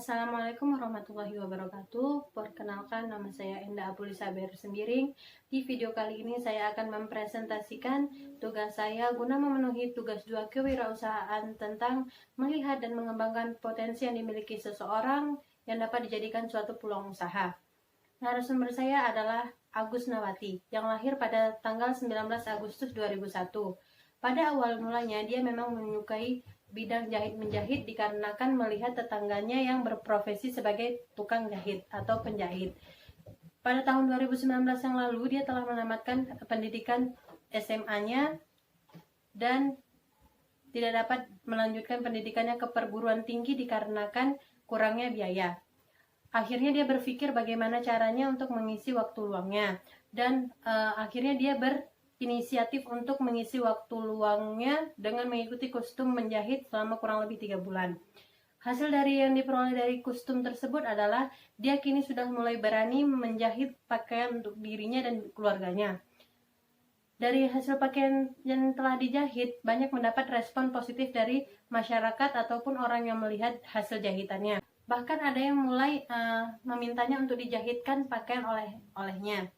Assalamualaikum warahmatullahi wabarakatuh. Perkenalkan, nama saya Enda Apulisa Sembiring. Di video kali ini saya akan mempresentasikan tugas saya guna memenuhi tugas 2 kewirausahaan tentang melihat dan mengembangkan potensi yang dimiliki seseorang yang dapat dijadikan suatu peluang usaha. Narasumber saya adalah Agus Nawati, yang lahir pada tanggal 19 Agustus 2001. Pada awal mulanya dia memang menyukai bidang jahit-menjahit dikarenakan melihat tetangganya yang berprofesi sebagai tukang jahit atau penjahit. Pada tahun 2019 yang lalu dia telah menamatkan pendidikan SMA-nya dan tidak dapat melanjutkan pendidikannya ke perguruan tinggi dikarenakan kurangnya biaya. Akhirnya dia berpikir bagaimana caranya untuk mengisi waktu luangnya dan akhirnya dia inisiatif untuk mengisi waktu luangnya dengan mengikuti kostum menjahit selama kurang lebih 3 bulan. Hasil dari yang diperoleh dari kostum tersebut adalah dia kini sudah mulai berani menjahit pakaian untuk dirinya dan keluarganya. Dari hasil pakaian yang telah dijahit, banyak mendapat respon positif dari masyarakat ataupun orang yang melihat hasil jahitannya. Bahkan ada yang mulai memintanya untuk dijahitkan pakaian olehnya.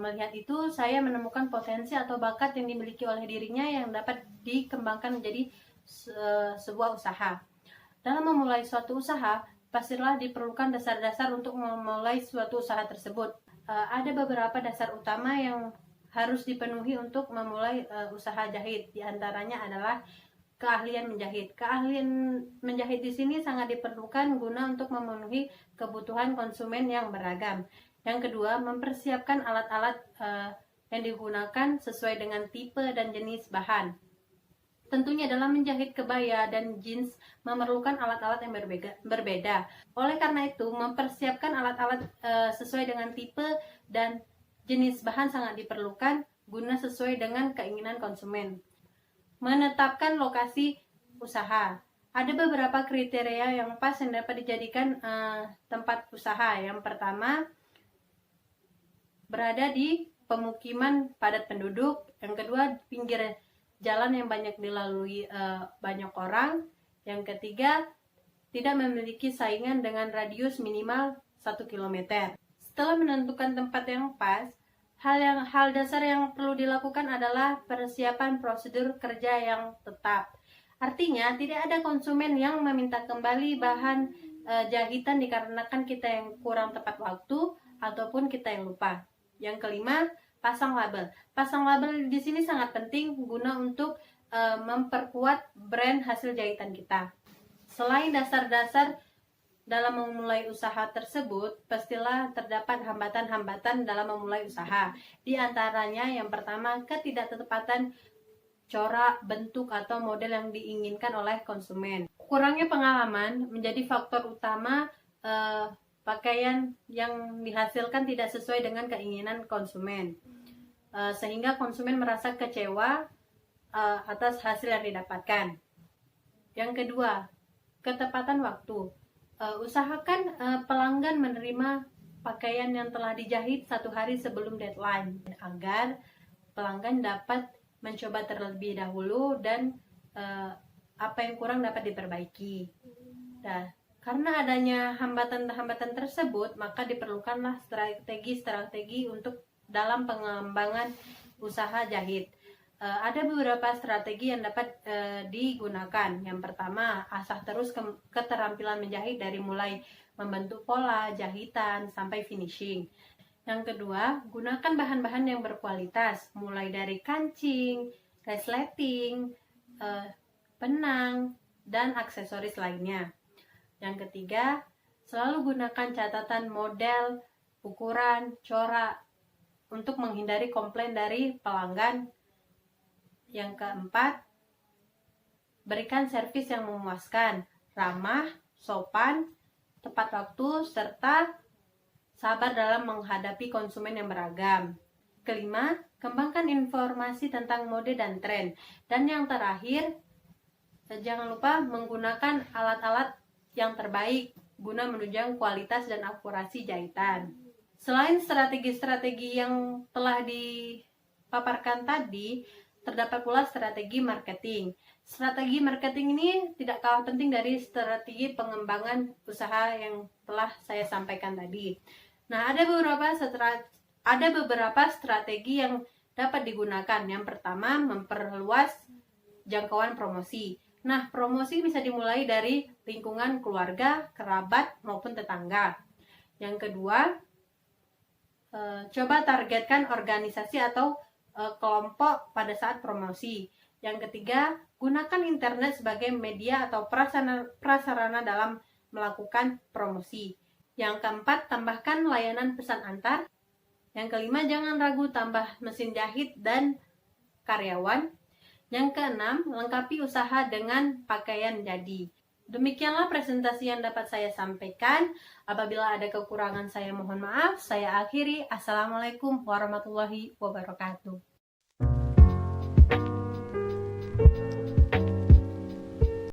Melihat itu, saya menemukan potensi atau bakat yang dimiliki oleh dirinya yang dapat dikembangkan menjadi sebuah usaha. Dalam memulai suatu usaha, pastilah diperlukan dasar-dasar untuk memulai suatu usaha tersebut. Ada beberapa dasar utama yang harus dipenuhi untuk memulai usaha jahit. Di antaranya adalah keahlian menjahit. Keahlian menjahit di sini sangat diperlukan guna untuk memenuhi kebutuhan konsumen yang beragam. Yang kedua, mempersiapkan alat-alat yang digunakan sesuai dengan tipe dan jenis bahan. Tentunya dalam menjahit kebaya dan jeans memerlukan alat-alat yang berbeda. Oleh karena itu, mempersiapkan alat-alat sesuai dengan tipe dan jenis bahan sangat diperlukan guna sesuai dengan keinginan konsumen. Menetapkan lokasi usaha. Ada beberapa kriteria yang pas yang dapat dijadikan tempat usaha. Yang pertama, berada di pemukiman padat penduduk. Yang kedua, pinggir jalan yang banyak dilalui banyak orang. Yang ketiga, tidak memiliki saingan dengan radius minimal 1 km. Setelah menentukan tempat yang pas, hal dasar yang perlu dilakukan adalah persiapan prosedur kerja yang tetap. Artinya, tidak ada konsumen yang meminta kembali bahan jahitan dikarenakan kita yang kurang tepat waktu ataupun kita yang lupa. Yang kelima, pasang label. Pasang label di sini sangat penting guna untuk memperkuat brand hasil jahitan kita. Selain dasar-dasar dalam memulai usaha tersebut, pastilah terdapat hambatan-hambatan dalam memulai usaha. Di antaranya yang pertama, ketidaktetapatan corak, bentuk, atau model yang diinginkan oleh konsumen. Kurangnya pengalaman menjadi faktor utama pakaian yang dihasilkan tidak sesuai dengan keinginan konsumen, sehingga konsumen merasa kecewa atas hasil yang didapatkan. Yang kedua, ketepatan waktu. Usahakan pelanggan menerima pakaian yang telah dijahit 1 hari sebelum deadline agar pelanggan dapat mencoba terlebih dahulu dan apa yang kurang dapat diperbaiki. Karena adanya hambatan-hambatan tersebut, maka diperlukanlah strategi-strategi untuk dalam pengembangan usaha jahit. Ada beberapa strategi yang dapat digunakan. Yang pertama, asah terus keterampilan menjahit dari mulai membentuk pola, jahitan, sampai finishing. Yang kedua, gunakan bahan-bahan yang berkualitas, mulai dari kancing, resleting, benang, dan aksesoris lainnya. Yang ketiga, selalu gunakan catatan model, ukuran, corak untuk menghindari komplain dari pelanggan. Yang keempat, berikan servis yang memuaskan, ramah, sopan, tepat waktu, serta sabar dalam menghadapi konsumen yang beragam. Kelima, kembangkan informasi tentang mode dan tren. Dan yang terakhir, jangan lupa menggunakan alat-alat yang terbaik guna menunjang kualitas dan akurasi jahitan. Selain strategi-strategi yang telah dipaparkan tadi, terdapat pula strategi marketing. Strategi marketing ini tidak kalah penting dari strategi pengembangan usaha yang telah saya sampaikan tadi. Nah, ada beberapa strategi yang dapat digunakan. Yang pertama, memperluas jangkauan promosi. Nah, promosi bisa dimulai dari lingkungan keluarga, kerabat, maupun tetangga. Yang kedua, coba targetkan organisasi atau kelompok pada saat promosi. Yang ketiga, gunakan internet sebagai media atau prasarana dalam melakukan promosi. Yang keempat, tambahkan layanan pesan antar. Yang kelima, jangan ragu tambah mesin jahit dan karyawan. Yang keenam, lengkapi usaha dengan pakaian jadi. Demikianlah presentasi yang dapat saya sampaikan. Apabila ada kekurangan saya mohon maaf. Saya akhiri. Assalamualaikum warahmatullahi wabarakatuh.